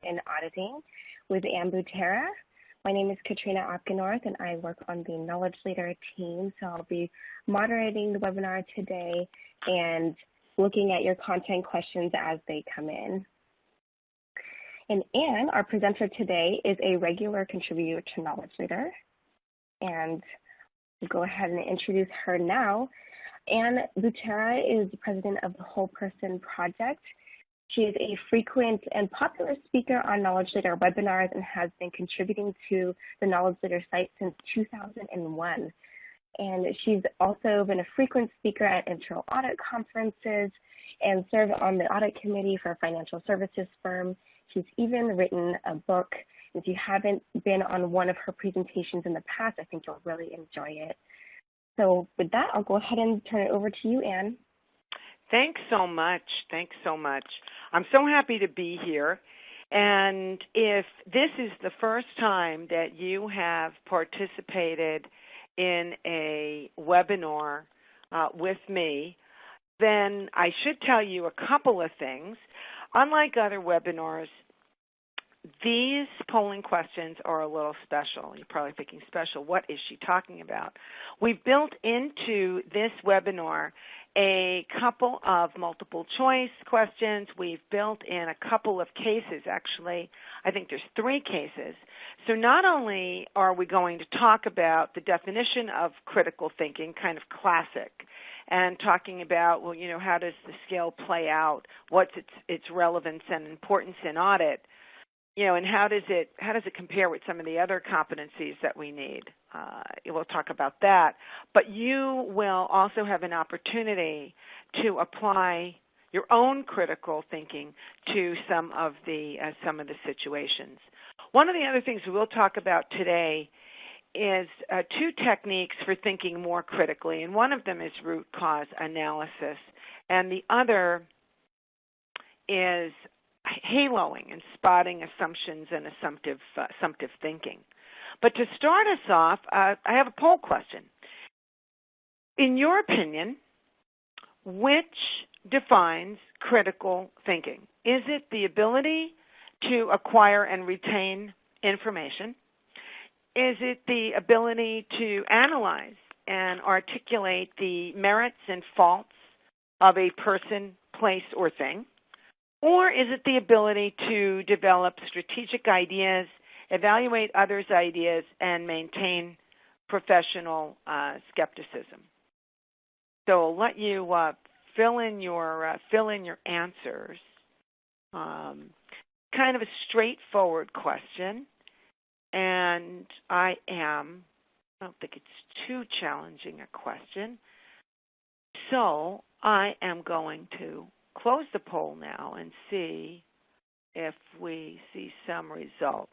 in Auditing with Butera. My name is Katrina Opgenorth, and I work on the KnowledgeLeader team. So I'll be moderating the webinar today and looking at your content questions as they come in. And Anne, our presenter today, is a regular contributor to KnowledgeLeader. And we'll go ahead and introduce her now. Anne Butera is the president of the Whole Person Project. She is a frequent and popular speaker on KnowledgeLeader webinars and has been contributing to the KnowledgeLeader site since 2001. And she's also been a frequent speaker at internal audit conferences and served on the audit committee for a financial services firm. She's even written a book. If you haven't been on one of her presentations in the past, I think you'll really enjoy it. So with that, I'll go ahead and turn it over to you, Anne. Thanks so much. Thanks so much. I'm so happy to be here. And if this is the first time that you have participated in a webinar with me, then I should tell you a couple of things. Unlike other webinars, these polling questions are a little special. You're probably thinking, special, what is she talking about? We've built into this webinar a couple of multiple choice questions. We've built in a couple of cases, actually. I think there's 3 cases. So not only are we going to talk about the definition of critical thinking, kind of classic, and talking about, well, you know, how does the scale play out, what's its relevance and importance in audit, you know, and how does it compare with some of the other competencies that we need? We'll talk about that. But you will also have an opportunity to apply your own critical thinking to some of the situations. One of the other things we will talk about today is 2 techniques for thinking more critically, and one of them is root cause analysis, and the other is haloing and spotting assumptions and assumptive thinking. But to start us off, I have a poll question. In your opinion, which defines critical thinking? Is it the ability to acquire and retain information? Is it the ability to analyze and articulate the merits and faults of a person, place, or thing? Or is it the ability to develop strategic ideas, evaluate others' ideas, and maintain professional skepticism? So I'll let you fill in your answers. Kind of a straightforward question, and I don't think it's too challenging a question. So I am going to close the poll now and see if we see some results.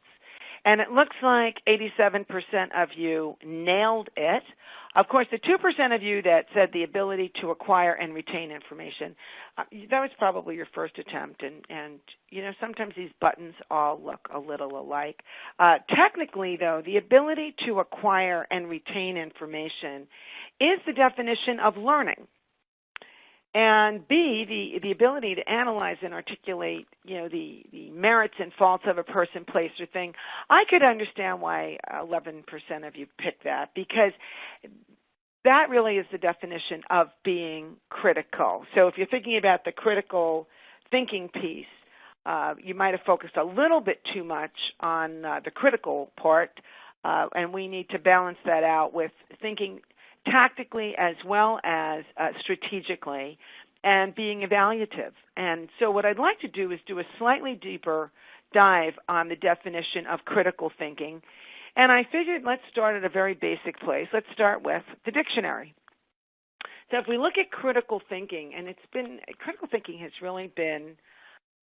And it looks like 87% of you nailed it. Of course, the 2% of you that said the ability to acquire and retain information, that was probably your first attempt. And you know, sometimes these buttons all look a little alike. Technically, though, the ability to acquire and retain information is the definition of learning. And B, the ability to analyze and articulate, you know, the merits and faults of a person, place, or thing. I could understand why 11% of you picked that, because that really is the definition of being critical. So if you're thinking about the critical thinking piece, you might have focused a little bit too much on the critical part, and we need to balance that out with thinking tactically as well as strategically, and being evaluative. And so what I'd like to do is do a slightly deeper dive on the definition of critical thinking. And I figured let's start at a very basic place. Let's start with the dictionary. So if we look at critical thinking, and critical thinking has really been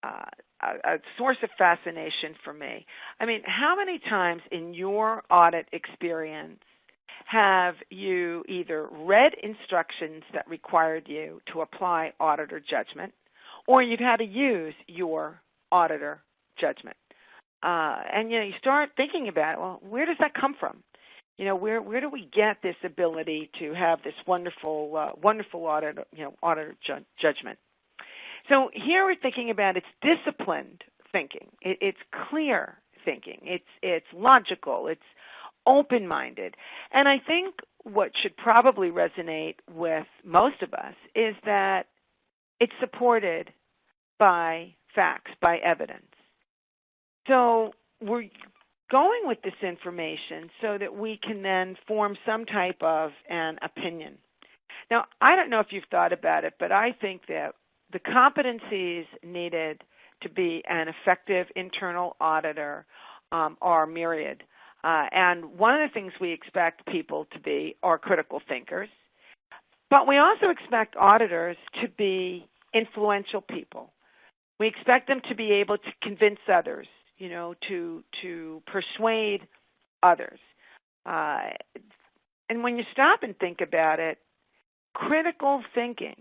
a source of fascination for me. I mean, how many times in your audit experience have you either read instructions that required you to apply auditor judgment, or you've had to use your auditor judgment? And you start thinking about, well, where does that come from? Where do we get this ability to have this wonderful auditor judgment? So here we're thinking about it's disciplined thinking. It's clear thinking. It's logical. It's open-minded. And I think what should probably resonate with most of us is that it's supported by facts, by evidence. So we're going with this information so that we can then form some type of an opinion. Now, I don't know if you've thought about it, but I think that the competencies needed to be an effective internal auditor are myriad. And one of the things we expect people to be are critical thinkers. But we also expect auditors to be influential people. We expect them to be able to convince others, to persuade others. And when you stop and think about it, critical thinking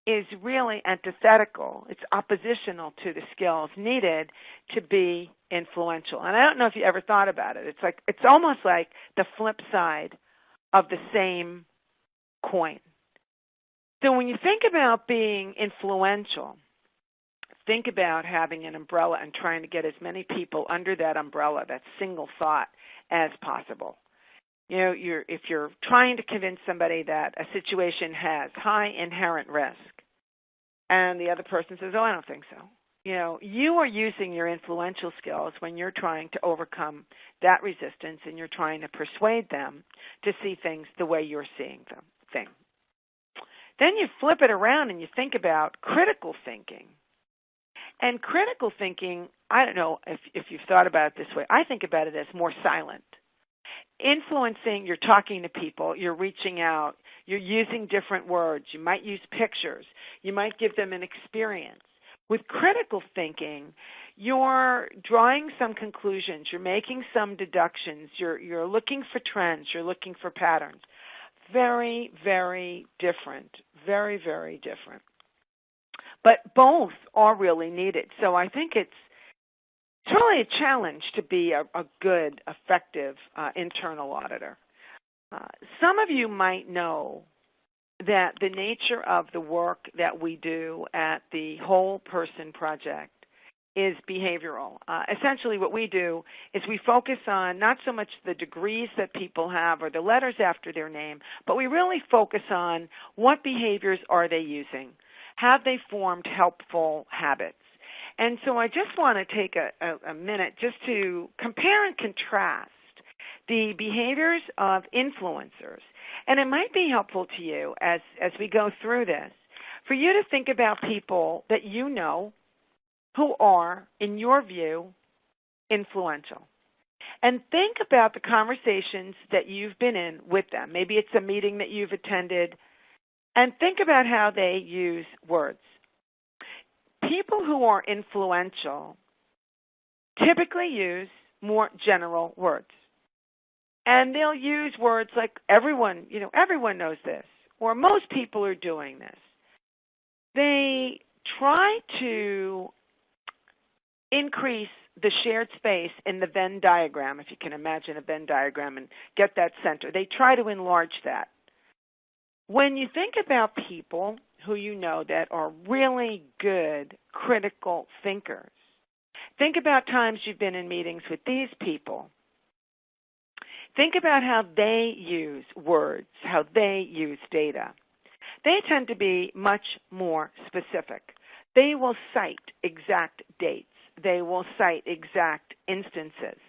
is really antithetical. It's oppositional to the skills needed to be influential. And I don't know if you ever thought about it. It's almost like the flip side of the same coin. So when you think about being influential, think about having an umbrella and trying to get as many people under that umbrella, that single thought, as possible. If you're trying to convince somebody that a situation has high inherent risk, and the other person says, "Oh, I don't think so." You are using your influential skills when you're trying to overcome that resistance and you're trying to persuade them to see things the way you're seeing them. Then you flip it around and you think about critical thinking. And critical thinking, I don't know if you've thought about it this way, I think about it as more silent. Influencing, you're talking to people, you're reaching out, you're using different words, you might use pictures, you might give them an experience. With critical thinking, you're drawing some conclusions, you're making some deductions, you're looking for trends, you're looking for patterns. Very, very different, very, very different. But both are really needed. So I think it's really a challenge to be a good, effective internal auditor. Some of you might know that the nature of the work that we do at the Whole Person Project is behavioral. Essentially what we do is we focus on not so much the degrees that people have or the letters after their name, but we really focus on what behaviors are they using. Have they formed helpful habits? And so I just want to take a minute just to compare and contrast the behaviors of influencers. And it might be helpful to you as we go through this for you to think about people that you know who are, in your view, influential. And think about the conversations that you've been in with them. Maybe it's a meeting that you've attended. And think about how they use words. People who are influential typically use more general words. And they'll use words like everyone knows this, or most people are doing this. They try to increase the shared space in the Venn diagram, if you can imagine a Venn diagram and get that center. They try to enlarge that. When you think about people who you know that are really good critical thinkers, think about times you've been in meetings with these people. Think about how they use words, how they use data. They tend to be much more specific. They will cite exact dates. They will cite exact instances.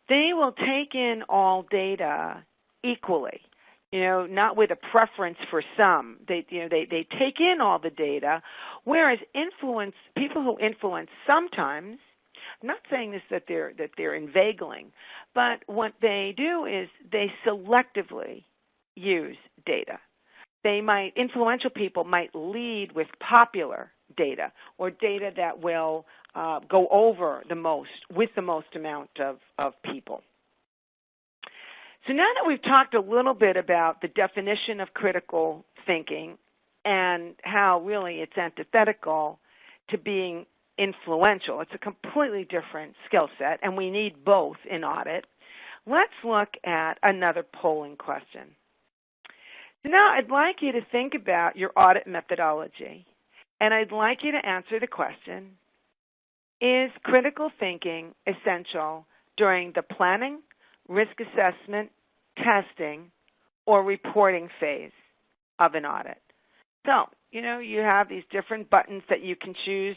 They will take in all data equally, not with a preference for some. They take in all the data, whereas people who influence sometimes, I'm not saying this that they're inveigling, but what they do is they selectively use data. Influential people might lead with popular data or data that will go over with the most amount of people. So now that we've talked a little bit about the definition of critical thinking and how really it's antithetical to being influential, it's a completely different skill set, and we need both in audit, let's look at another polling question. So now I'd like you to think about your audit methodology, and I'd like you to answer the question, Is critical thinking essential during the planning, risk assessment, testing, or reporting phase of an audit? So, you have these different buttons that you can choose.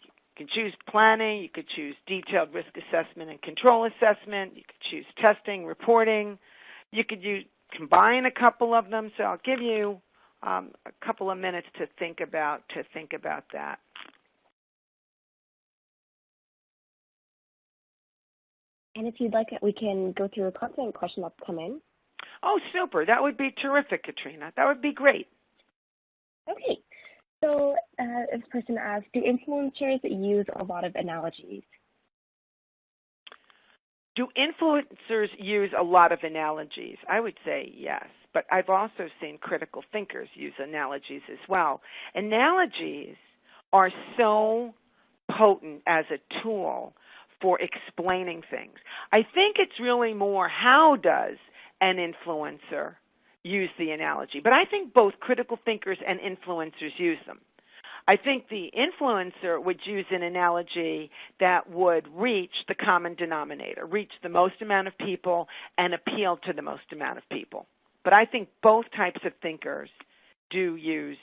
You can choose planning, you could choose detailed risk assessment and control assessment, you could choose testing, reporting, you could combine a couple of them. So I'll give you a couple of minutes to think about that. And if you'd like, we can go through a content question that's come in. Oh, super. That would be terrific, Katrina. That would be great. Okay. So this person asked, do influencers use a lot of analogies? Do influencers use a lot of analogies? I would say yes, but I've also seen critical thinkers use analogies as well. Analogies are so potent as a tool for explaining things. I think it's really more how does an influencer use the analogy, but I think both critical thinkers and influencers use them. I think the influencer would use an analogy that would reach the common denominator, reach the most amount of people and appeal to the most amount of people. But I think both types of thinkers do use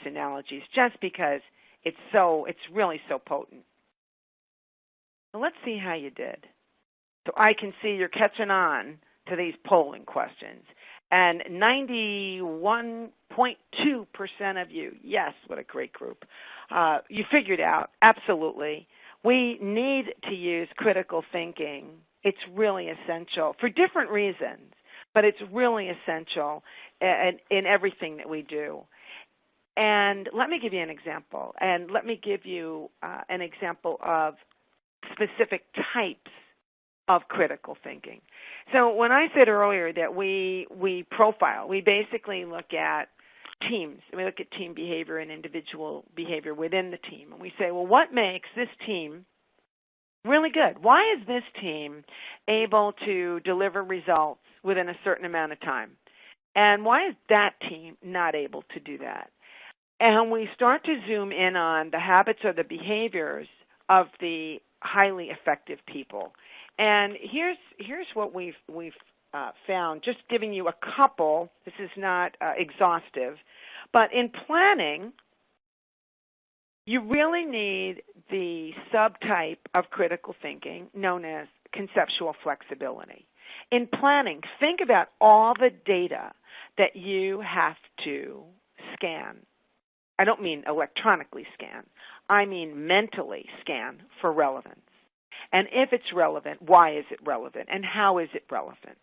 analogies just because it's really so potent. Well, let's see how you did. So I can see you're catching on to these polling questions. And 91.2% of you, yes, what a great group. You figured out, absolutely. We need to use critical thinking. It's really essential for different reasons, but it's really essential in everything that we do. And let me give you an example. And let me give you an example of specific types of critical thinking. So when I said earlier that we profile, we basically look at teams. We look at team behavior and individual behavior within the team. And we say, well, what makes this team really good? Why is this team able to deliver results within a certain amount of time? And why is that team not able to do that? And we start to zoom in on the habits or the behaviors of the highly effective people. And here's what we've found, just giving you a couple. This is not exhaustive. But in planning, you really need the subtype of critical thinking known as conceptual flexibility. In planning, think about all the data that you have to scan. I don't mean electronically scan. I mean mentally scan for relevance. And if it's relevant, why is it relevant? And how is it relevant?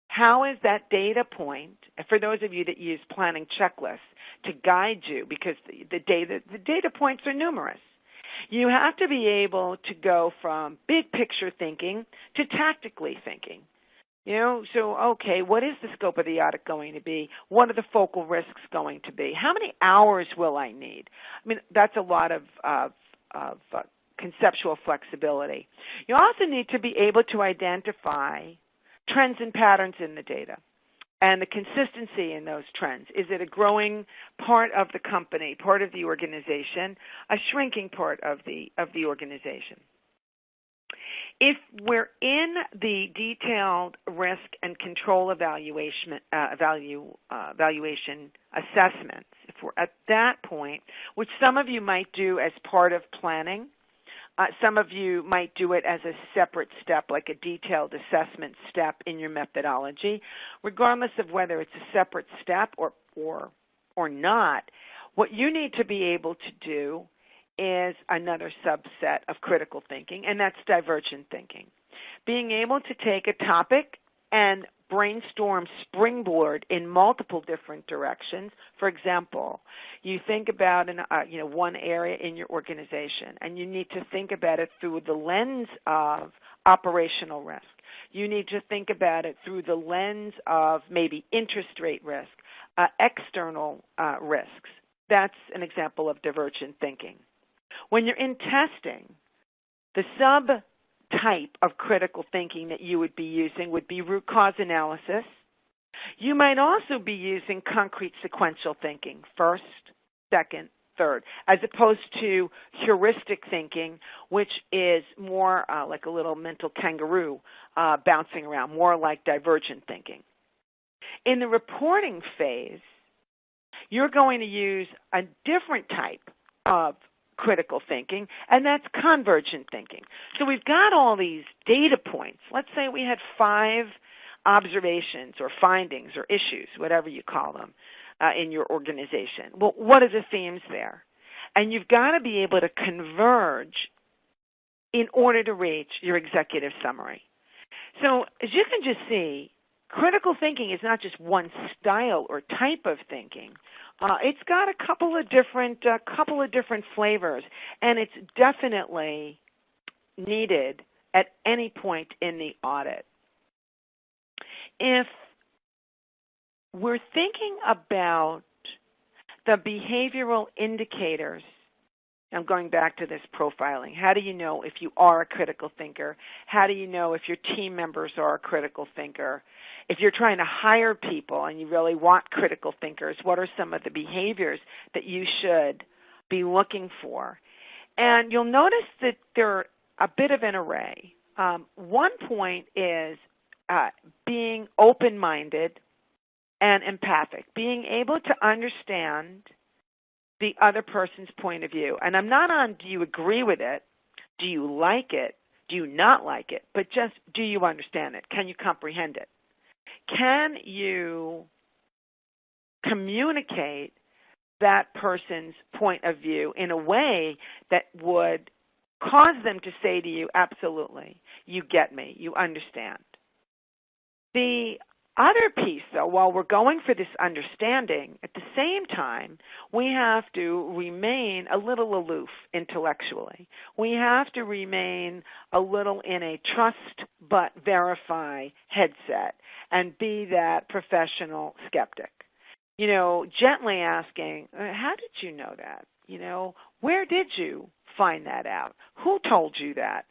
How is that data point, for those of you that use planning checklists to guide you, because the data points are numerous, you have to be able to go from big picture thinking to tactically thinking. So, okay, what is the scope of the audit going to be? What are the focal risks going to be? How many hours will I need? I mean, that's a lot of conceptual flexibility. You also need to be able to identify trends and patterns in the data and the consistency in those trends. Is it a growing part of the company, part of the organization, a shrinking part of the organization? If we're in the detailed risk and control evaluation assessments, if we're at that point, which some of you might do as part of planning, some of you might do it as a separate step, like a detailed assessment step in your methodology. Regardless of whether it's a separate step or not, what you need to be able to do is another subset of critical thinking, and that's divergent thinking. Being able to take a topic and brainstorm springboard in multiple different directions. For example, you think about one area in your organization, and you need to think about it through the lens of operational risk. You need to think about it through the lens of maybe interest rate risk, external risks. That's an example of divergent thinking. When you're in testing, the subtype of critical thinking that you would be using would be root cause analysis. You might also be using concrete sequential thinking, first, second, third, as opposed to heuristic thinking, which is more like a little mental kangaroo bouncing around, more like divergent thinking. In the reporting phase, you're going to use a different type of critical thinking, and that's convergent thinking. So we've got all these data points. Let's say we had 5 observations or findings or issues, whatever you call them, in your organization. Well, what are the themes there? And you've got to be able to converge in order to reach your executive summary. So as you can just see, critical thinking is not just one style or type of thinking. It's got a couple of different flavors, and it's definitely needed at any point in the audit. If we're thinking about the behavioral indicators, I'm going back to this profiling. How do you know if you are a critical thinker? How do you know if your team members are a critical thinker? If you're trying to hire people and you really want critical thinkers, what are some of the behaviors that you should be looking for? And you'll notice that they're a bit of an array. One point is being open-minded and empathic, being able to understand the other person's point of view. And I'm not on do you agree with it, do you like it, do you not like it, but just do you understand it? Can you comprehend it? Can you communicate that person's point of view in a way that would cause them to say to you, absolutely, you get me, you understand? The other piece, though, while we're going for this understanding, at the same time, we have to remain a little aloof intellectually. We have to remain a little in a trust but verify headset and be that professional skeptic. You know, gently asking, how did you know that? You know, where did you find that out? Who told you that?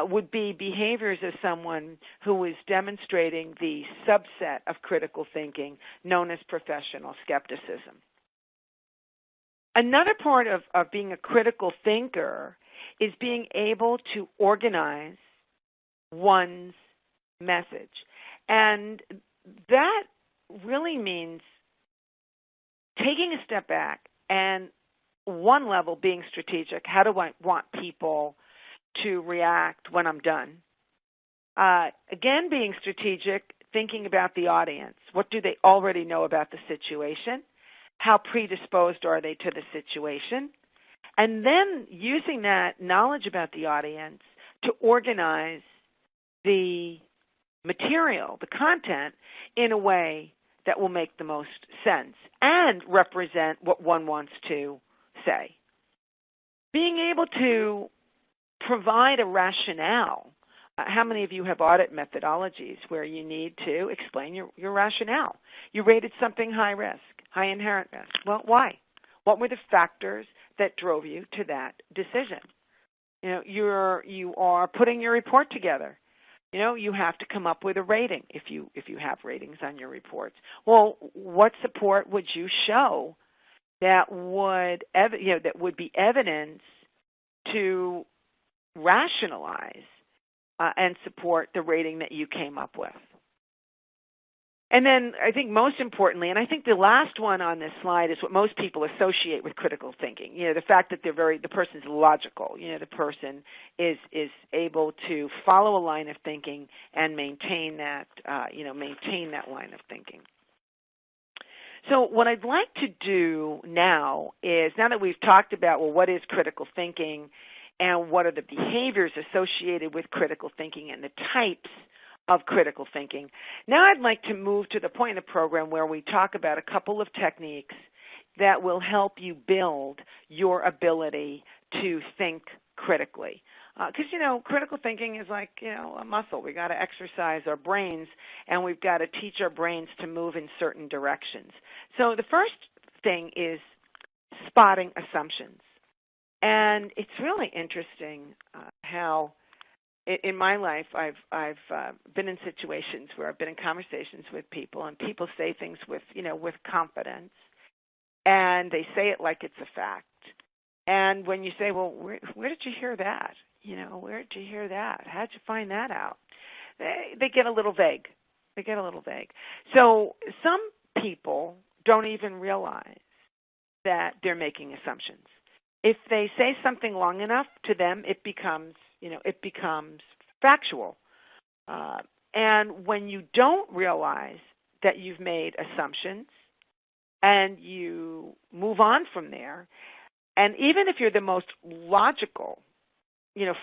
Would be behaviors of someone who is demonstrating the subset of critical thinking known as professional skepticism. Another part of being a critical thinker is being able to organize one's message. And that really means taking a step back and one level being strategic. How do I want people to react when I'm done? Again, being strategic, thinking about the audience. What do they already know about the situation? How predisposed are they to the situation? And then using that knowledge about the audience to organize the material, the content, in a way that will make the most sense and represent what one wants to say. Being able to provide a rationale. How many of you have audit methodologies where you need to explain your rationale? You rated something high risk, high inherent risk. Well, why? What were the factors that drove you to that decision? You know, you are putting your report together. You know, you have to come up with a rating if you have ratings on your reports. Well, what support would you show that would be evidence to rationalize and support the rating that you came up with? And then I think most importantly, and I think the last one on this slide is what most people associate with critical thinking. You know, the fact that the person's logical. You know, the person is able to follow a line of thinking and maintain that line of thinking. So what I'd like to do now is, now that we've talked about, well, what is critical thinking and what are the behaviors associated with critical thinking and the types of critical thinking, now I'd like to move to the point in the program where we talk about a couple of techniques that will help you build your ability to think critically. Because, critical thinking is like, a muscle. We've got to exercise our brains, and we've got to teach our brains to move in certain directions. So the first thing is spotting assumptions. And it's really interesting how in my life I've been in situations where I've been in conversations with people, and people say things with confidence, and they say it like it's a fact. And when you say, well, where did you hear that? Where did you hear that? How did you find that out? They get a little vague. So some people don't even realize that they're making assumptions. If they say something long enough, to them it becomes factual. And when you don't realize that you've made assumptions and you move on from there, and even if you're the most logical,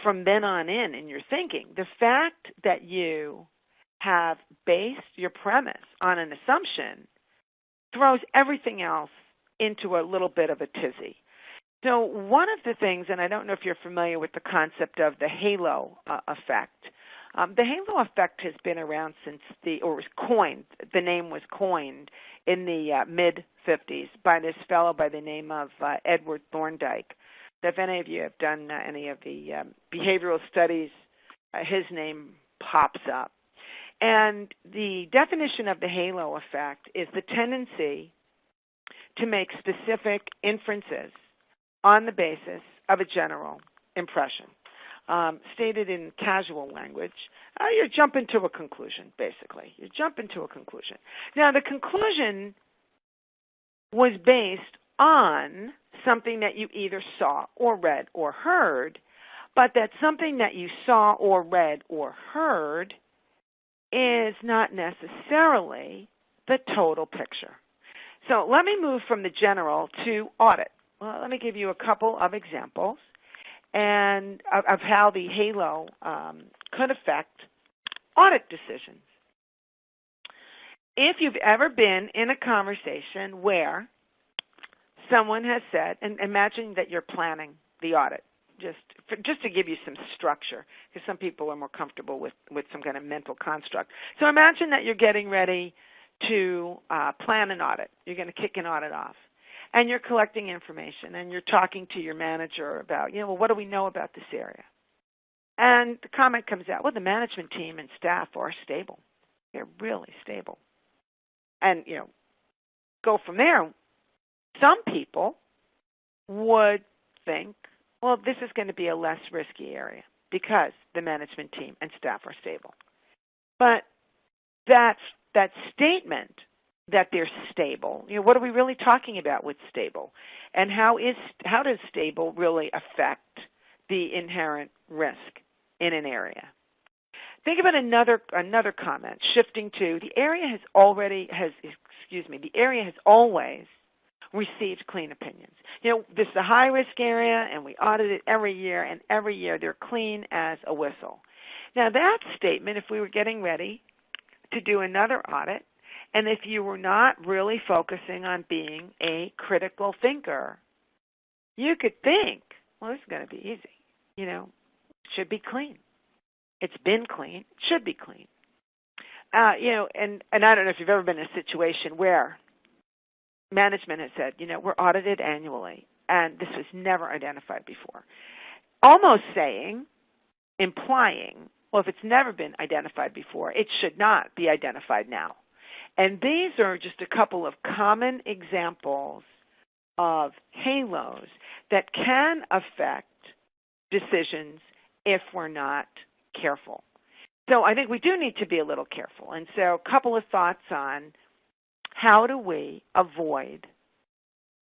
from then on in your thinking, the fact that you have based your premise on an assumption throws everything else into a little bit of a tizzy. So one of the things, and I don't know if you're familiar with the concept of the halo effect. The halo effect has been around was coined. The name was coined in the mid-50s by this fellow by the name of Edward Thorndike. So if any of you have done any of the behavioral studies, his name pops up. And the definition of the halo effect is the tendency to make specific inferences on the basis of a general impression. Stated in casual language, you're jumping to a conclusion, basically. You jump into a conclusion. Now, the conclusion was based on something that you either saw or read or heard, but that something that you saw or read or heard is not necessarily the total picture. So let me move from the general to audit. Well, let me give you a couple of examples and of how the halo could affect audit decisions. If you've ever been in a conversation where someone has said, and imagine that you're planning the audit, just to give you some structure, because some people are more comfortable with some kind of mental construct. So imagine that you're getting ready to plan an audit. You're going to kick an audit off. And you're collecting information, and you're talking to your manager about, well, what do we know about this area? And the comment comes out, well, the management team and staff are stable. They're really stable. And, go from there. Some people would think, well, this is going to be a less risky area because the management team and staff are stable. But that statement that they're stable, what are we really talking about with stable? And how does stable really affect the inherent risk in an area? Think about another comment, shifting to the area has always received clean opinions. This is a high-risk area, and we audit it every year, and every year they're clean as a whistle. Now, that statement, if we were getting ready to do another audit, and if you were not really focusing on being a critical thinker, you could think, well, this is going to be easy. It should be clean. It's been clean. It should be clean. And I don't know if you've ever been in a situation where management has said, we're audited annually, and this was never identified before. Almost implying, well, if it's never been identified before, it should not be identified now. And these are just a couple of common examples of halos that can affect decisions if we're not careful. So I think we do need to be a little careful. And so a couple of thoughts on how do we avoid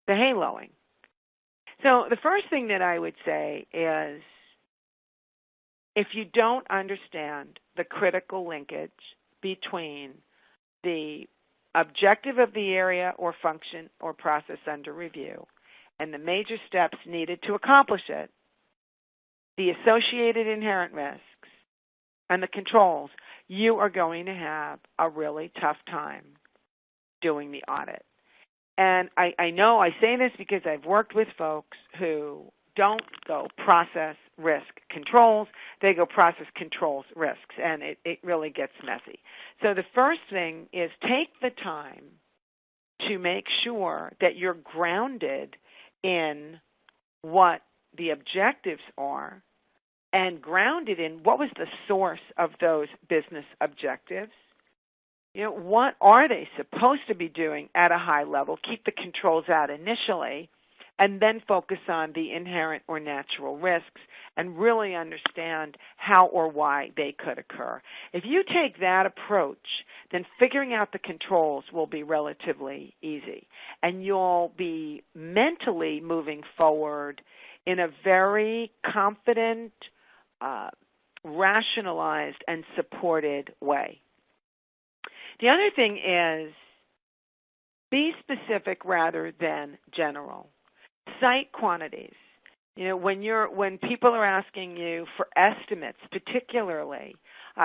the haloing. So the first thing that I would say is if you don't understand the critical linkage between the objective of the area or function or process under review and the major steps needed to accomplish it, the associated inherent risks, and the controls, you are going to have a really tough time doing the audit. And I know I say this because I've worked with folks who don't go process, risk, controls. They go process, controls, risks, and it really gets messy. So the first thing is take the time to make sure that you're grounded in what the objectives are and grounded in what was the source of those business objectives. What are they supposed to be doing at a high level? Keep the controls out initially, and then focus on the inherent or natural risks and really understand how or why they could occur. If you take that approach, then figuring out the controls will be relatively easy, and you'll be mentally moving forward in a very confident, rationalized, and supported way. The other thing is, be specific rather than general. Cite quantities. You know, when people are asking you for estimates, particularly,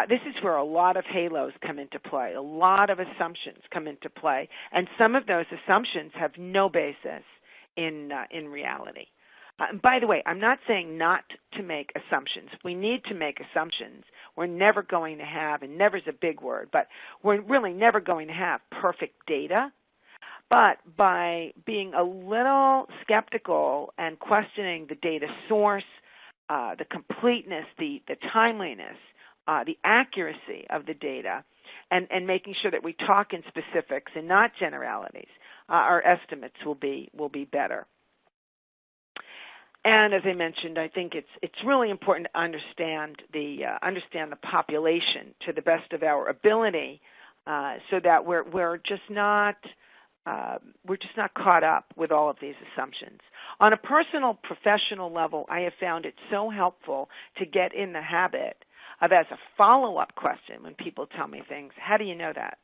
this is where a lot of halos come into play. A lot of assumptions come into play, and some of those assumptions have no basis in reality. By the way, I'm not saying not to make assumptions. We need to make assumptions. We're never going to have, and never is a big word, but we're really never going to have perfect data. But by being a little skeptical and questioning the data source, the completeness, the timeliness, the accuracy of the data, and making sure that we talk in specifics and not generalities, our estimates will be better. And as I mentioned, I think it's really important to understand the population to the best of our ability, so that we're just not caught up with all of these assumptions. On a personal, professional level, I have found it so helpful to get in the habit of, as a follow-up question when people tell me things, how do you know that?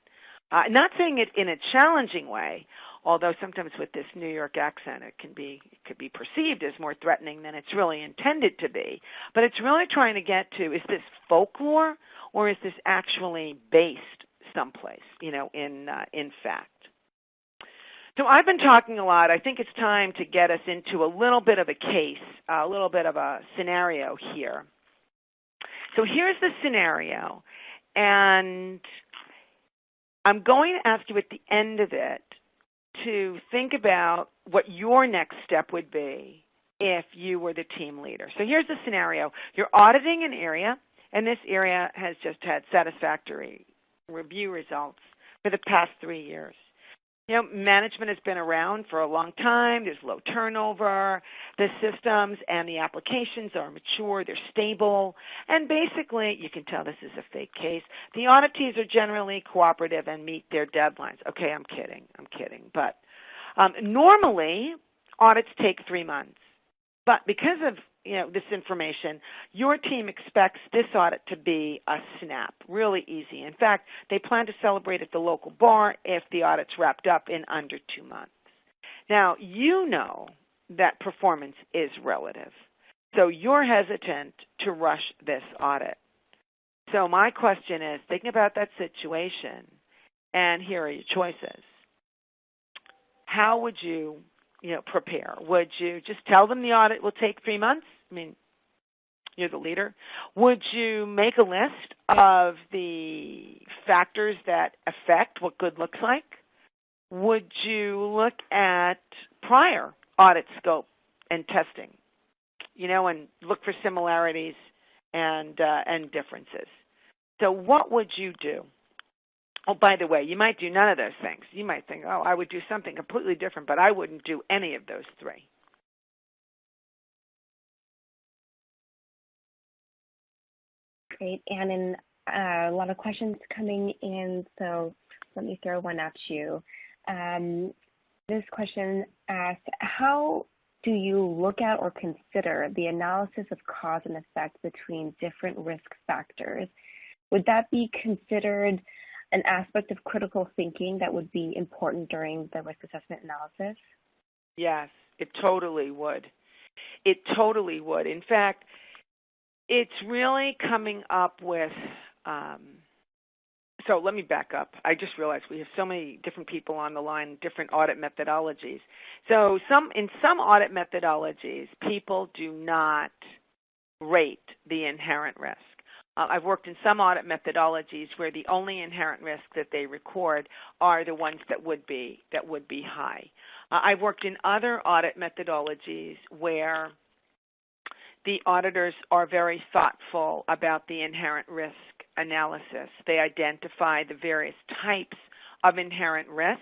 Not saying it in a challenging way, although sometimes with this New York accent it could be perceived as more threatening than it's really intended to be. But it's really trying to get to, is this folklore or is this actually based someplace, in fact? So I've been talking a lot. I think it's time to get us into a little bit of a case, a little bit of a scenario here. So here's the scenario, and I'm going to ask you at the end of it to think about what your next step would be if you were the team leader. So here's the scenario. You're auditing an area, and this area has just had satisfactory review results for the past 3 years. Management has been around for a long time. There's low turnover. The systems and the applications are mature. They're stable. And basically, you can tell this is a fake case. The auditees are generally cooperative and meet their deadlines. Okay, I'm kidding. But normally, audits take 3 months. But because of this information, your team expects this audit to be a snap, really easy. In fact, they plan to celebrate at the local bar if the audit's wrapped up in under 2 months. Now, you know that performance is relative, so you're hesitant to rush this audit. So my question is, thinking about that situation, and here are your choices. How would you prepare? Would you just tell them the audit will take 3 months? I mean, you're the leader. Would you make a list of the factors that affect what good looks like? Would you look at prior audit scope and testing, and look for similarities and differences? So what would you do? Oh, by the way, you might do none of those things. You might think, I would do something completely different, but I wouldn't do any of those 3. Great, and a lot of questions coming in, so let me throw one at you. This question asks, how do you look at or consider the analysis of cause and effect between different risk factors? Would that be considered an aspect of critical thinking that would be important during the risk assessment analysis? Yes, it totally would. It totally would. In fact, it's really coming up with, so let me back up. I just realized we have so many different people on the line, different audit methodologies. So in some audit methodologies, people do not rate the inherent risk. I've worked in some audit methodologies where the only inherent risk that they record are the ones that would be high. I've worked in other audit methodologies where the auditors are very thoughtful about the inherent risk analysis. They identify the various types of inherent risk.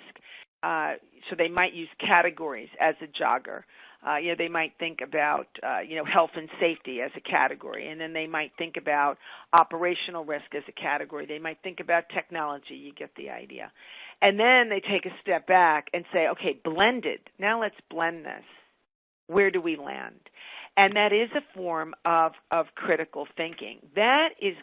So they might use categories as a jogger. They might think about, health and safety as a category, and then they might think about operational risk as a category. They might think about technology. You get the idea. And then they take a step back and say, okay, blended. Now let's blend this. Where do we land? And that is a form of critical thinking. That is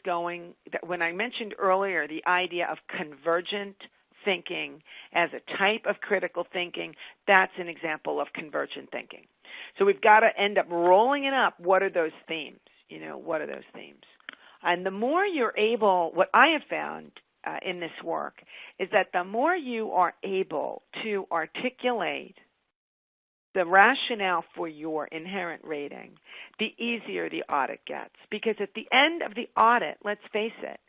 when I mentioned earlier the idea of convergent thinking as a type of critical thinking, that's an example of convergent thinking. So we've got to end up rolling it up. What are those themes? What are those themes? And the more you're able, what I have found in this work is that the more you are able to articulate the rationale for your inherent rating, the easier the audit gets. Because at the end of the audit, let's face it,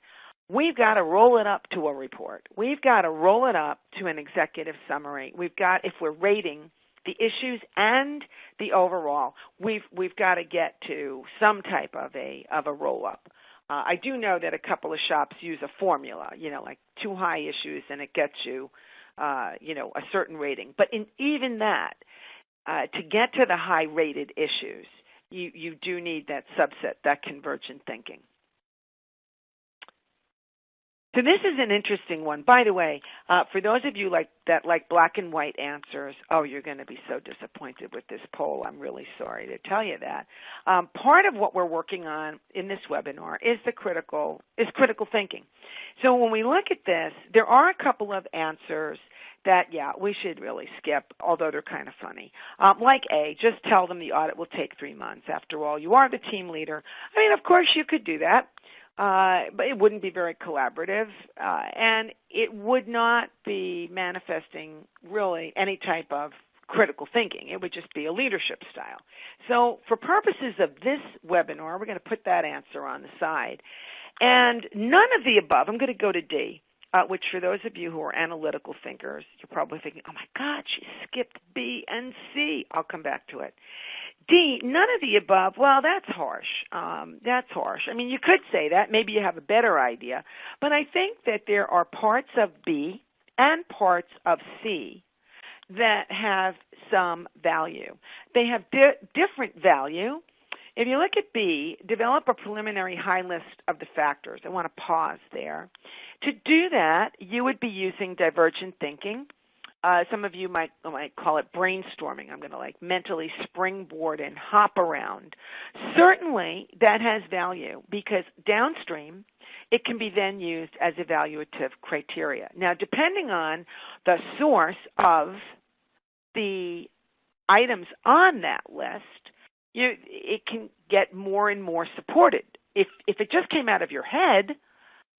we've got to roll it up to a report. We've got to roll it up to an executive summary. If we're rating the issues and the overall, we've got to get to some type of a roll-up. I do know that a couple of shops use a formula, like 2 high issues, and it gets you, a certain rating. But even that, to get to the high-rated issues, you do need that subset, that convergent thinking. So this is an interesting one. By the way, for those of you that like black and white answers, you're going to be so disappointed with this poll. I'm really sorry to tell you that. Part of what we're working on in this webinar is critical thinking. So when we look at this, there are a couple of answers that, we should really skip, although they're kind of funny. Like A, just tell them the audit will take 3 months. After all, you are the team leader. I mean, of course you could do that. But it wouldn't be very collaborative, and it would not be manifesting really any type of critical thinking. It would just be a leadership style. So for purposes of this webinar, we're going to put that answer on the side. And none of the above, I'm going to go to D, which for those of you who are analytical thinkers, you're probably thinking, oh my God, she skipped B and C. I'll come back to it. D, none of the above, well, that's harsh. That's harsh. I mean, you could say that. Maybe you have a better idea. But I think that there are parts of B and parts of C that have some value. They have different value. If you look at B, develop a preliminary high list of the factors. I want to pause there. To do that, you would be using divergent thinking. Some of you might call it brainstorming. I'm going to mentally springboard and hop around. Certainly that has value because downstream it can be then used as evaluative criteria. Now, depending on the source of the items on that list, it can get more and more supported. If it just came out of your head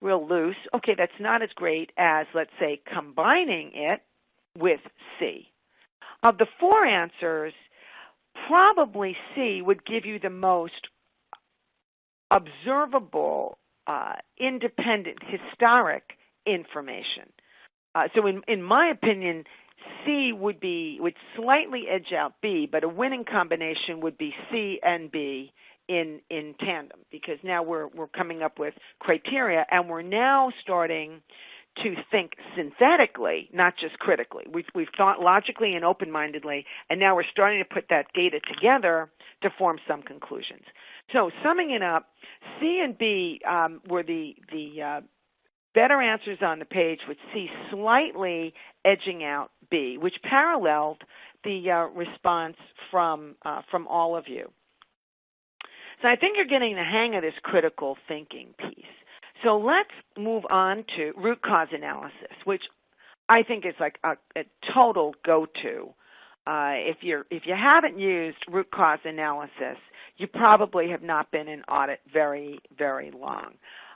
real loose, okay, that's not as great as, let's say, combining it with C. Of the 4 answers, probably C would give you the most observable, independent, historic information. So in my opinion, C would slightly edge out B, but a winning combination would be C and B in tandem, because now we're coming up with criteria, and we're now starting to think synthetically, not just critically. We've thought logically and open-mindedly, and now we're starting to put that data together to form some conclusions. So summing it up, C and B were the better answers on the page, with C slightly edging out B, which paralleled the response from all of you. So I think you're getting the hang of this critical thinking piece. So let's move on to root cause analysis, which I think is like a total go-to. If you haven't used root cause analysis, you probably have not been in audit very, very long.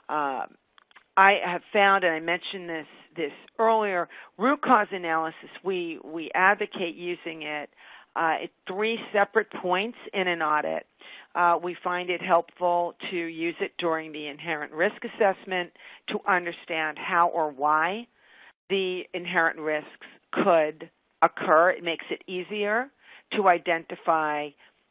I have found, and I mentioned this earlier, root cause analysis, we advocate using it at 3 separate points in an audit. We find it helpful to use it during the inherent risk assessment to understand how or why the inherent risks could occur. It makes it easier to identify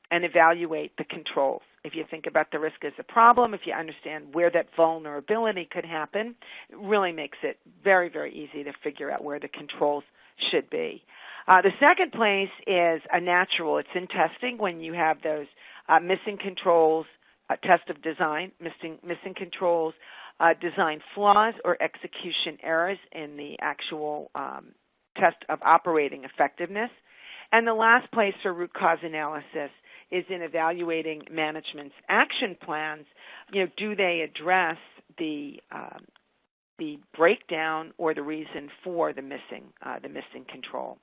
and evaluate the controls. If you think about the risk as a problem, if you understand where that vulnerability could happen, it really makes it very, very easy to figure out where the controls should be. The second place is a natural. It's in testing when you have those missing controls, test of design, missing controls, design flaws, or execution errors in the actual test of operating effectiveness. And the last place for root cause analysis is in evaluating management's action plans. Do they address the breakdown or the reason for the missing control?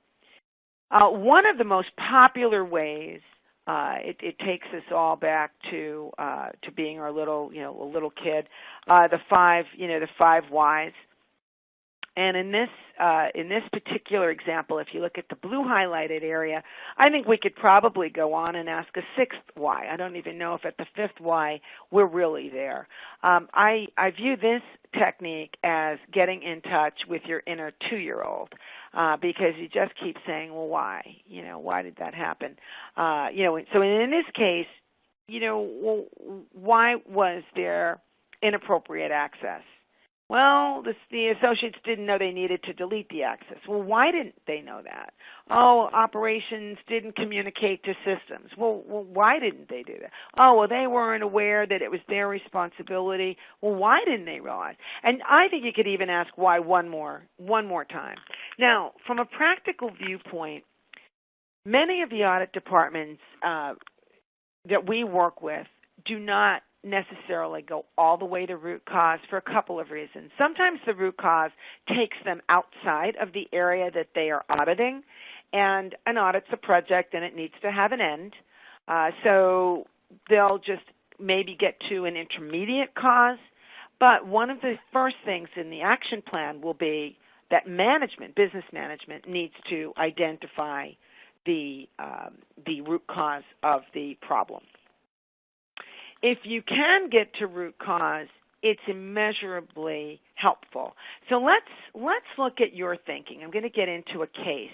One of the most popular ways, it takes us all back to being our little kid, the five whys. And in this particular example, if you look at the blue highlighted area, I think we could probably go on and ask a sixth why. I don't even know if at the fifth why we're really there. I view this technique as getting in touch with your inner 2-year-old because you just keep saying, well, why? Why did that happen? So in this case, well, why was there inappropriate access? Well, the associates didn't know they needed to delete the access. Well, why didn't they know that? Oh, operations didn't communicate to systems. Well, why didn't they do that? Oh, well, they weren't aware that it was their responsibility. Well, why didn't they realize? And I think you could even ask why one more time. Now, from a practical viewpoint, many of the audit departments that we work with do not necessarily go all the way to root cause for a couple of reasons. Sometimes the root cause takes them outside of the area that they are auditing, and an audit's a project and it needs to have an end. So they'll just maybe get to an intermediate cause, but one of the first things in the action plan will be that business management, needs to identify the root cause of the problem. If you can get to root cause, it's immeasurably helpful. So let's look at your thinking. I'm going to get into a case.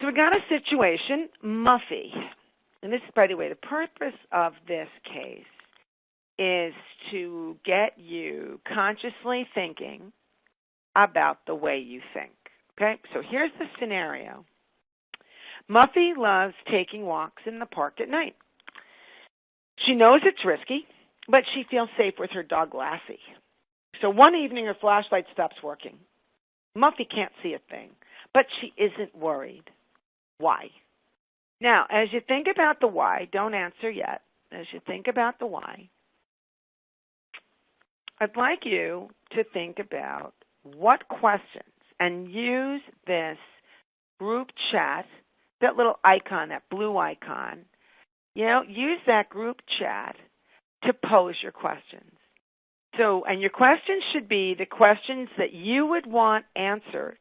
So we got a situation, Muffy. And this, by the way, the purpose of this case is to get you consciously thinking about the way you think. Okay? So here's the scenario. Muffy loves taking walks in the park at night. She knows it's risky, but she feels safe with her dog, Lassie. So one evening, her flashlight stops working. Muffy can't see a thing, but she isn't worried. Why? Now, as you think about the why, don't answer yet. As you think about the why, I'd like you to think about what questions, and use this group chat, that little icon, that blue icon. Use that group chat to pose your questions. So, and your questions should be the questions that you would want answered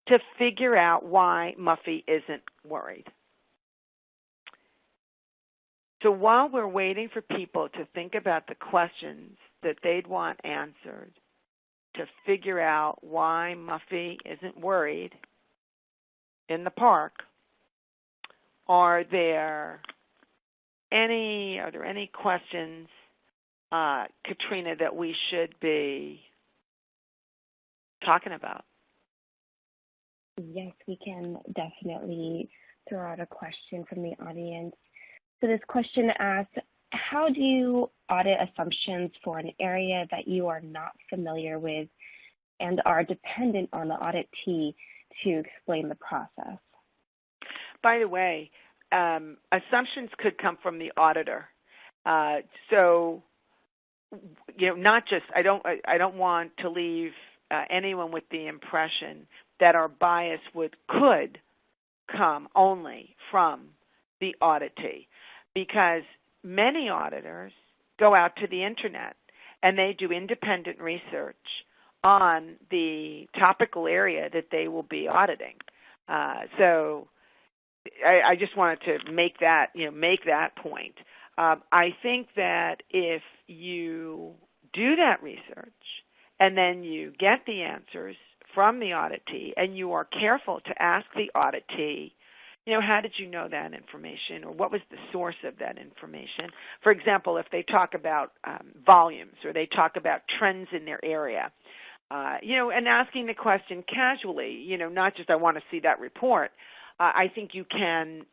to figure out why Muffy isn't worried. So while we're waiting for people to think about the questions that they'd want answered to figure out why Muffy isn't worried in the park, are there any questions, Katrina, that we should be talking about? Yes, we can definitely throw out a question from the audience. So this question asks, how do you audit assumptions for an area that you are not familiar with and are dependent on the auditee to explain the process? By the way, assumptions could come from the auditor. So, not just, I don't want to leave anyone with the impression that our bias could come only from the auditee, because many auditors go out to the internet and they do independent research on the topical area that they will be auditing. So I just wanted to make that point. I think that if you do that research and then you get the answers from the auditee and you are careful to ask the auditee, how did you know that information, or what was the source of that information? For example, if they talk about volumes or they talk about trends in their area, and asking the question casually, not just I want to see that report. I think you can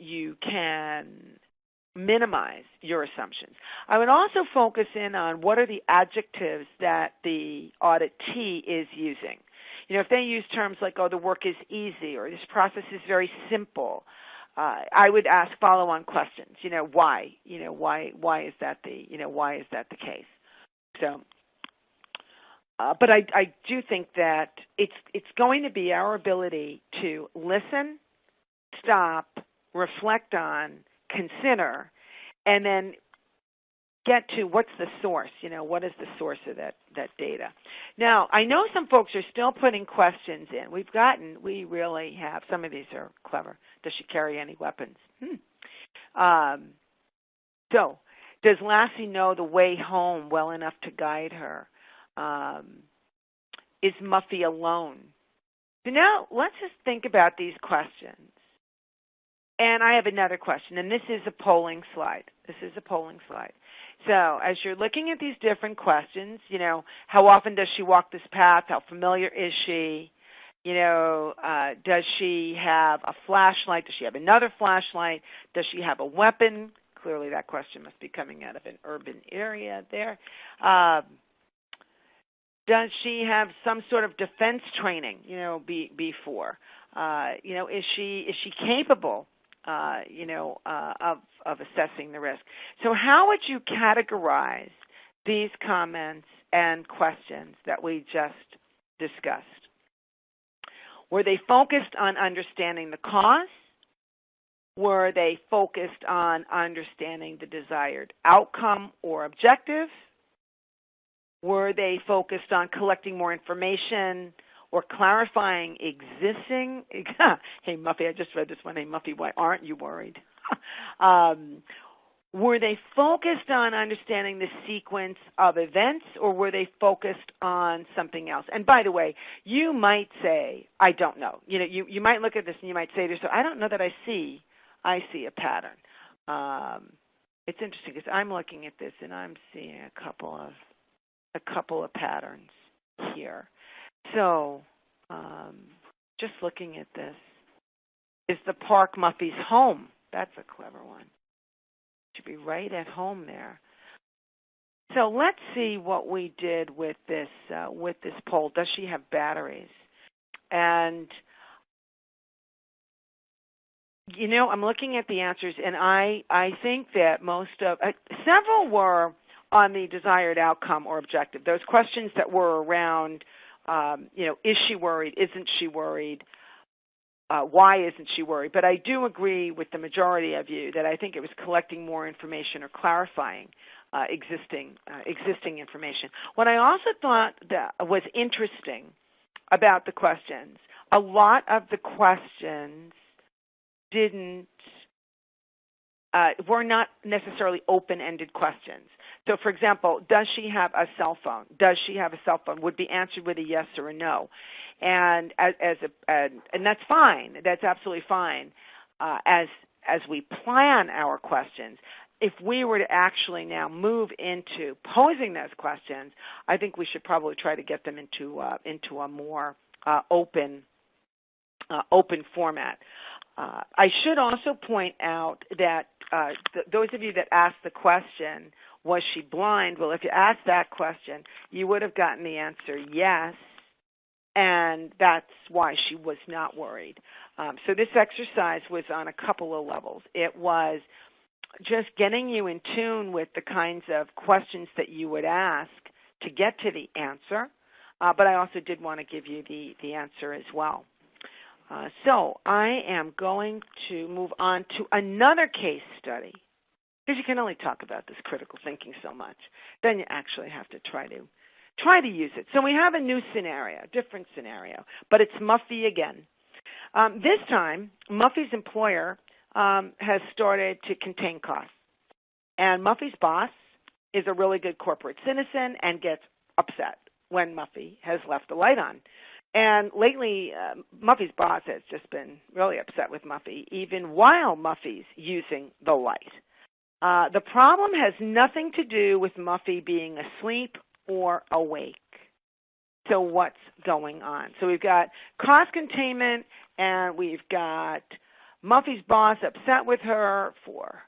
minimize your assumptions. I would also focus in on what are the adjectives that the auditee is using. If they use terms like, oh, the work is easy, or this process is very simple, I would ask follow-on questions. Why? Why is that the case? So, but I do think that it's going to be our ability to listen, stop, reflect on, consider, and then get to what's the source, what is the source of that data. Now, I know some folks are still putting questions in. We really have, some of these are clever. Does she carry any weapons? So, does Lassie know the way home well enough to guide her? Is Muffy alone? So now, let's just think about these questions. And I have another question, and this is a polling slide. So as you're looking at these different questions, how often does she walk this path? How familiar is she? Does she have a flashlight? Does she have another flashlight? Does she have a weapon? Clearly that question must be coming out of an urban area there. Does she have some sort of defense training, before? Is she capable? Of assessing the risk. So how would you categorize these comments and questions that we just discussed? Were they focused on understanding the cause? Were they focused on understanding the desired outcome or objective? Were they focused on collecting more information or clarifying existing? Hey, Muffy, I just read this one. Hey, Muffy, why aren't you worried? Were they focused on understanding the sequence of events, or were they focused on something else? And by the way, you might say, I don't know. You might look at this and you might say to yourself, I don't know that I see a pattern. It's interesting because I'm looking at this and I'm seeing a couple of patterns here. So, just looking at this, is the park Muffy's home? That's a clever one. Should be right at home there. So let's see what we did with this poll. Does she have batteries? And I'm looking at the answers, and I think that several were on the desired outcome or objective. Those questions that were around, is she worried? Isn't she worried? Why isn't she worried? But I do agree with the majority of you that I think it was collecting more information or clarifying existing information. What I also thought that was interesting about the questions, a lot of the questions were not necessarily open-ended questions. So, for example, does she have a cell phone? Does she have a cell phone? Would be answered with a yes or a no, and and that's fine. That's absolutely fine. As we plan our questions, if we were to actually now move into posing those questions, I think we should probably try to get them into a more open format. I should also point out that those of you that asked the question, was she blind? Well, if you asked that question, you would have gotten the answer yes, and that's why she was not worried. So this exercise was on a couple of levels. It was just getting you in tune with the kinds of questions that you would ask to get to the answer, but I also did want to give you the answer as well. So I am going to move on to another case study, because you can only talk about this critical thinking so much. Then you actually have to try to use it. So we have a new scenario, different scenario, but it's Muffy again. This time, Muffy's employer has started to contain costs, and Muffy's boss is a really good corporate citizen and gets upset when Muffy has left the light on. And lately, Muffy's boss has just been really upset with Muffy, even while Muffy's using the light. The problem has nothing to do with Muffy being asleep or awake. So what's going on? So we've got cost containment, and we've got Muffy's boss upset with her for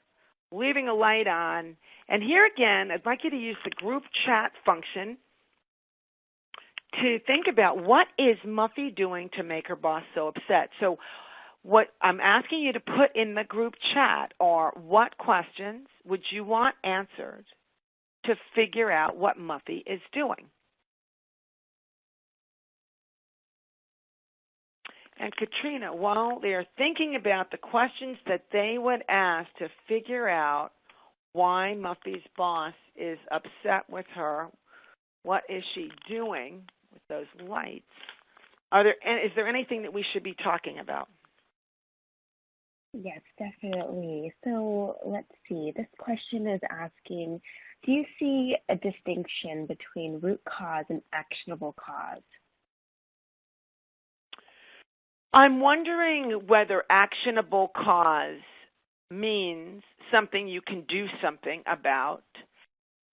leaving a light on. And here again, I'd like you to use the group chat function to think about what is Muffy doing to make her boss so upset. So what I'm asking you to put in the group chat are what questions would you want answered to figure out what Muffy is doing. And Katrina, while they're thinking about the questions that they would ask to figure out why Muffy's boss is upset with her, what is she doing with those lights? Is there anything that we should be talking about? Yes, definitely. So let's see. This question is asking, do you see a distinction between root cause and actionable cause? I'm wondering whether actionable cause means something you can do something about.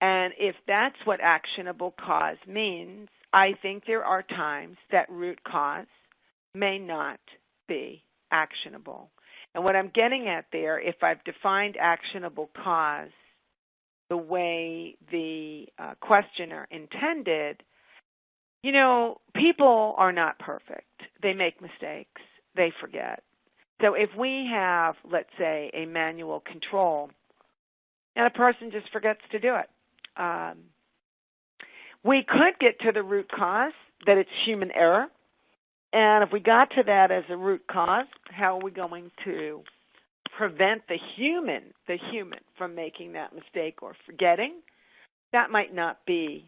And if that's what actionable cause means, I think there are times that root cause may not be actionable. And what I'm getting at there, if I've defined actionable cause the way the questioner intended, you know, people are not perfect. They make mistakes. They forget. So if we have, let's say, a manual control, and a person just forgets to do it, we could get to the root cause, that it's human error. And if we got to that as a root cause, how are we going to prevent the human from making that mistake or forgetting? That might not be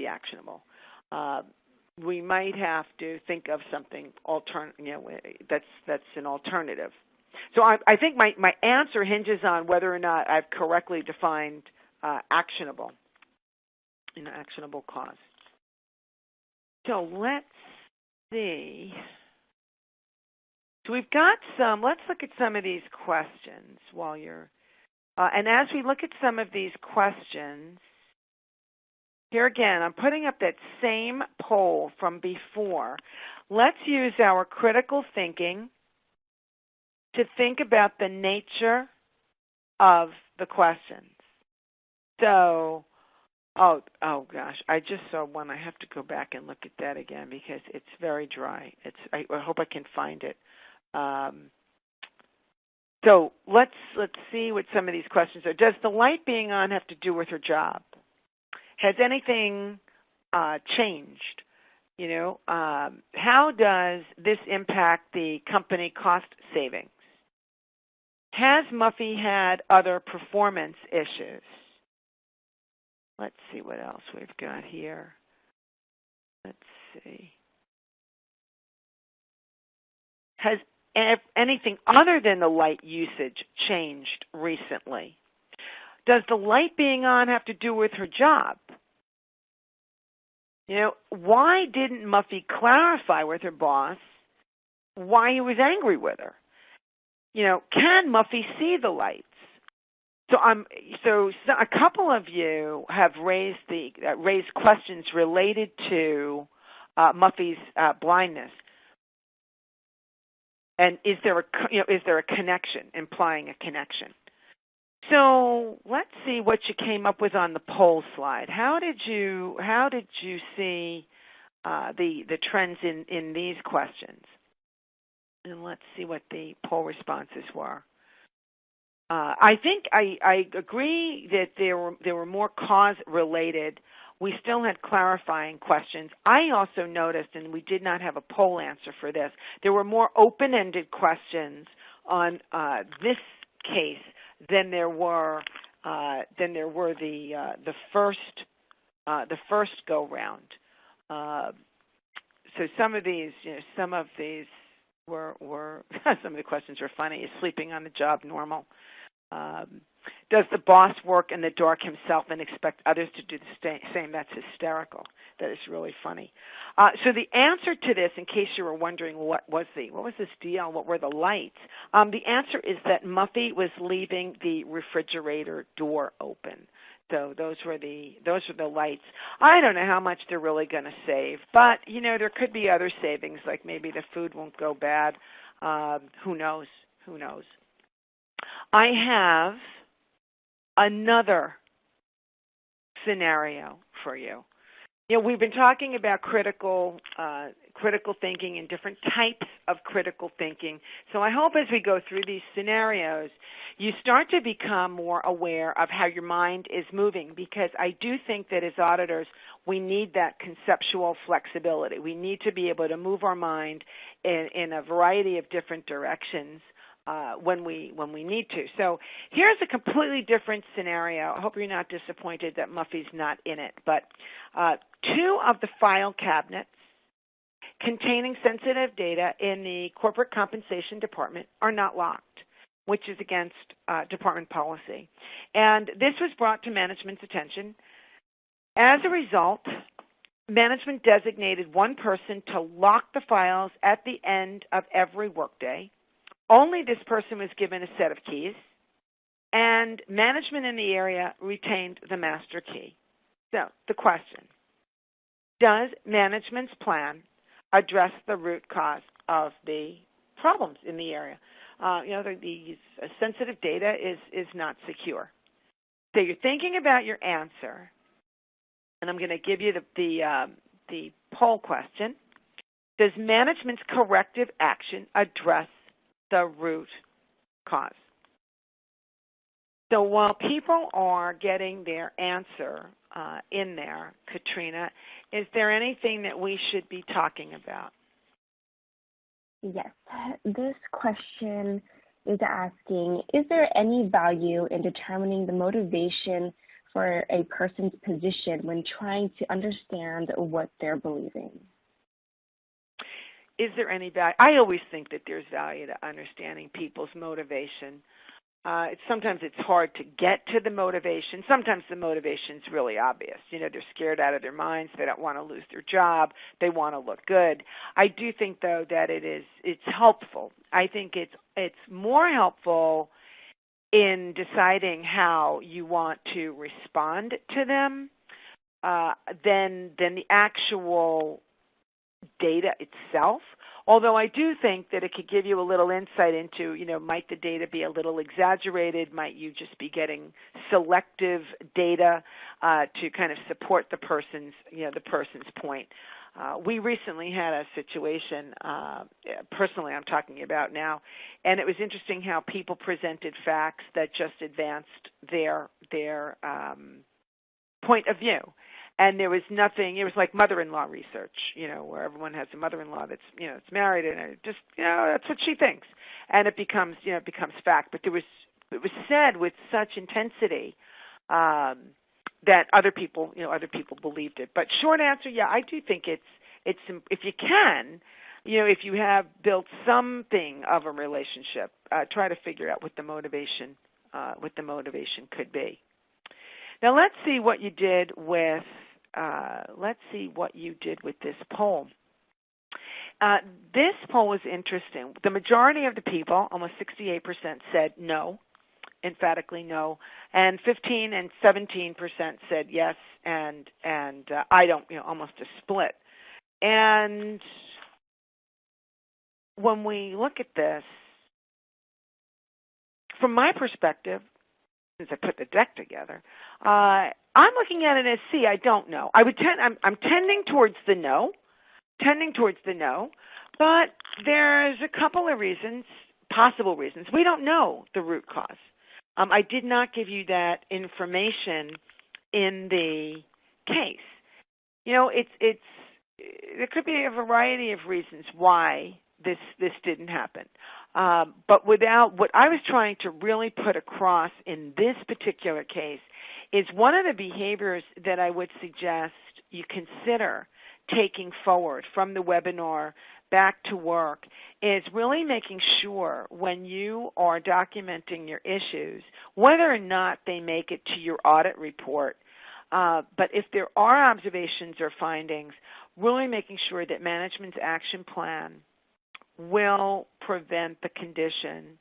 actionable. We might have to think of something that's an alternative. So I think my answer hinges on whether or not I've correctly defined actionable cause. So let's see. So we've got let's look at some of these questions while you're, and as we look at some of these questions, here again, I'm putting up that same poll from before. Let's use our critical thinking to think about the nature of the questions. So, oh gosh, I just saw one. I have to go back and look at that again because it's very dry. I hope I can find it. So let's see what some of these questions are. Does the light being on have to do with her job? Has anything changed? You know, how does this impact the company cost savings? Has Muffy had other performance issues? Let's see what else we've got here. Let's see. Has anything other than the light usage changed recently? Does the light being on have to do with her job? You know, why didn't Muffy clarify with her boss why he was angry with her? You know, can Muffy see the lights? So a couple of you have raised questions related to Muffy's blindness, and is there a connection, implying a connection? So let's see what you came up with on the poll slide. How did you see the trends in these questions? And let's see what the poll responses were. I think I agree that there were more cause related. We still had clarifying questions. I also noticed, and we did not have a poll answer for this, there were more open-ended questions on this case than there were the first go round. So some of these were some of the questions were funny. Is sleeping on the job normal? Does the boss work in the dark himself and expect others to do the same? That's hysterical. That is really funny. So the answer to this, in case you were wondering what was this deal, what were the lights, the answer is that Muffy was leaving the refrigerator door open. So those were the lights. I don't know how much they're really going to save, but there could be other savings, like maybe the food won't go bad. Who knows? Who knows? I have another scenario for you. We've been talking about critical thinking and different types of critical thinking. So I hope as we go through these scenarios, you start to become more aware of how your mind is moving, because I do think that as auditors, we need that conceptual flexibility. We need to be able to move our mind in a variety of different directions when we need to. So here's a completely different scenario. I hope you're not disappointed that Muffy's not in it. But 2 of the file cabinets containing sensitive data in the corporate compensation department are not locked, which is against department policy. And this was brought to management's attention. As a result, management designated one person to lock the files at the end of every workday. Only this person was given a set of keys, and management in the area retained the master key. So the question, does management's plan address the root cause of the problems in the area? The sensitive data is not secure. So you're thinking about your answer, and I'm going to give you the poll question. Does management's corrective action address the root cause? So while people are getting their answer in there, Katrina, is there anything that we should be talking about? Yes. This question is asking, is there any value in determining the motivation for a person's position when trying to understand what they're believing? Is there any value? I always think that there's value to understanding people's motivation. Sometimes it's hard to get to the motivation. Sometimes the motivation's really obvious. They're scared out of their minds. They don't want to lose their job. They want to look good. I do think, though, that it's helpful. I think it's more helpful in deciding how you want to respond to them than the actual data itself. Although I do think that it could give you a little insight into, might the data be a little exaggerated? Might you just be getting selective data to kind of support the person's point? We recently had a situation, personally I'm talking about now, and it was interesting how people presented facts that just advanced their point of view. And there was nothing, it was like mother-in-law research, where everyone has a mother-in-law that's, that's married, and it just, that's what she thinks. And it becomes fact. But it was said with such intensity that other people believed it. But short answer, yeah, I do think it's if you can, if you have built something of a relationship, try to figure out what the motivation could be. Now let's see what you did with this poll. This poll was interesting. The majority of the people, almost 68%, said no, emphatically no, and 15 and 17% said yes, and I don't, almost a split. And when we look at this, from my perspective, since I put the deck together, I'm looking at it as C. I don't know. I'm tending towards the no, but there's a couple of possible reasons. We don't know the root cause. I did not give you that information in the case. There could be a variety of reasons why this didn't happen. But without what I was trying to really put across in this particular case is one of the behaviors that I would suggest you consider taking forward from the webinar back to work is really making sure when you are documenting your issues, whether or not they make it to your audit report, but if there are observations or findings, really making sure that management's action plan will prevent the condition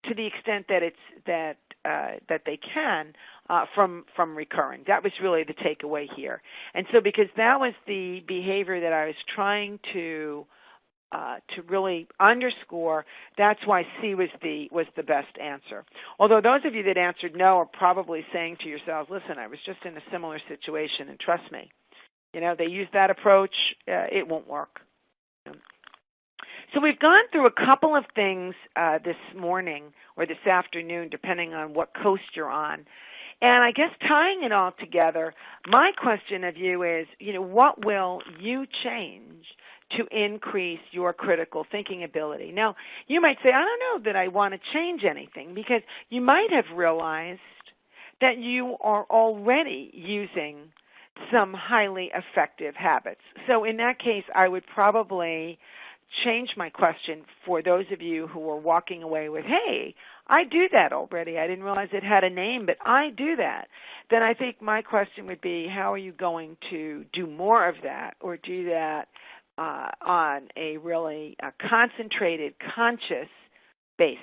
to the extent that that they can from recurring. That was really the takeaway here. And so because that was the behavior that I was trying to really underscore, that's why C was the best answer. Although those of you that answered no are probably saying to yourselves, listen, I was just in a similar situation, and trust me, they use that approach, it won't work. So we've gone through a couple of things this morning or this afternoon, depending on what coast you're on. And I guess tying it all together, my question of you is, what will you change to increase your critical thinking ability? Now, you might say, I don't know that I want to change anything, because you might have realized that you are already using some highly effective habits. So in that case, I would probably change my question for those of you who are walking away with, hey, I do that already. I didn't realize it had a name, but I do that. Then I think my question would be, how are you going to do more of that, or do that on a really concentrated, conscious basis?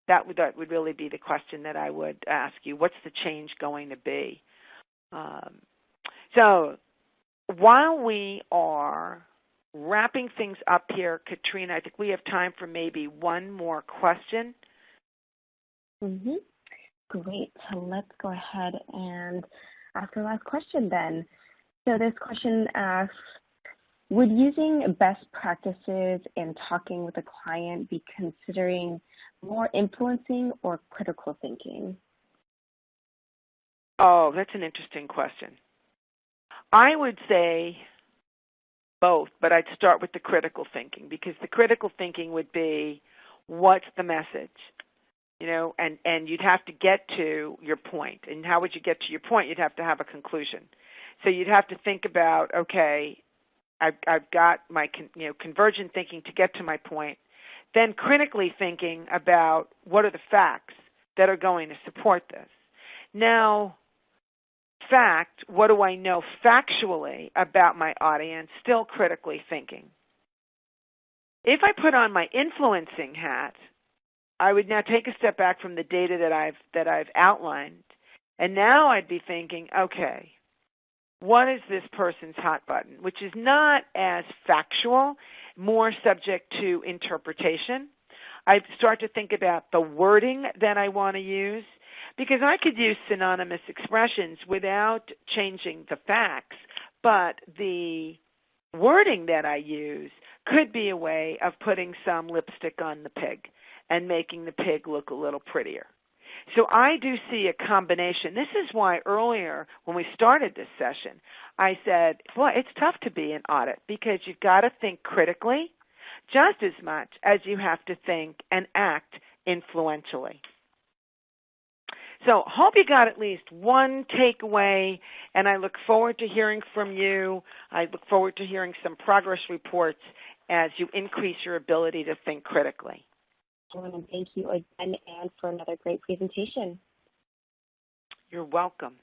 That would really be the question that I would ask you. What's the change going to be? So while we are wrapping things up here, Katrina, I think we have time for maybe one more question. Mm-hmm. Great. So let's go ahead and ask our last question then. So this question asks, would using best practices in talking with a client be considering more influencing or critical thinking? Oh, that's an interesting question. I would say both, but I'd start with the critical thinking, because the critical thinking would be, what's the message? And you'd have to get to your point. And how would you get to your point? You'd have to have a conclusion. So you'd have to think about, okay, I've got my convergent thinking to get to my point. Then critically thinking about, what are the facts that are going to support this? Now, fact, what do I know factually about my audience? Still critically thinking. If I put on my influencing hat, I would now take a step back from the data that I've outlined, and now I'd be thinking, okay, what is this person's hot button? Which is not as factual, more subject to interpretation. I start to think about the wording that I want to use, because I could use synonymous expressions without changing the facts, but the wording that I use could be a way of putting some lipstick on the pig and making the pig look a little prettier. So I do see a combination. This is why earlier when we started this session, I said, boy, it's tough to be an audit, because you've got to think critically just as much as you have to think and act influentially. So hope you got at least one takeaway, and I look forward to hearing from you. I look forward to hearing some progress reports as you increase your ability to think critically. I want to thank you again, Anne, for another great presentation. You're welcome.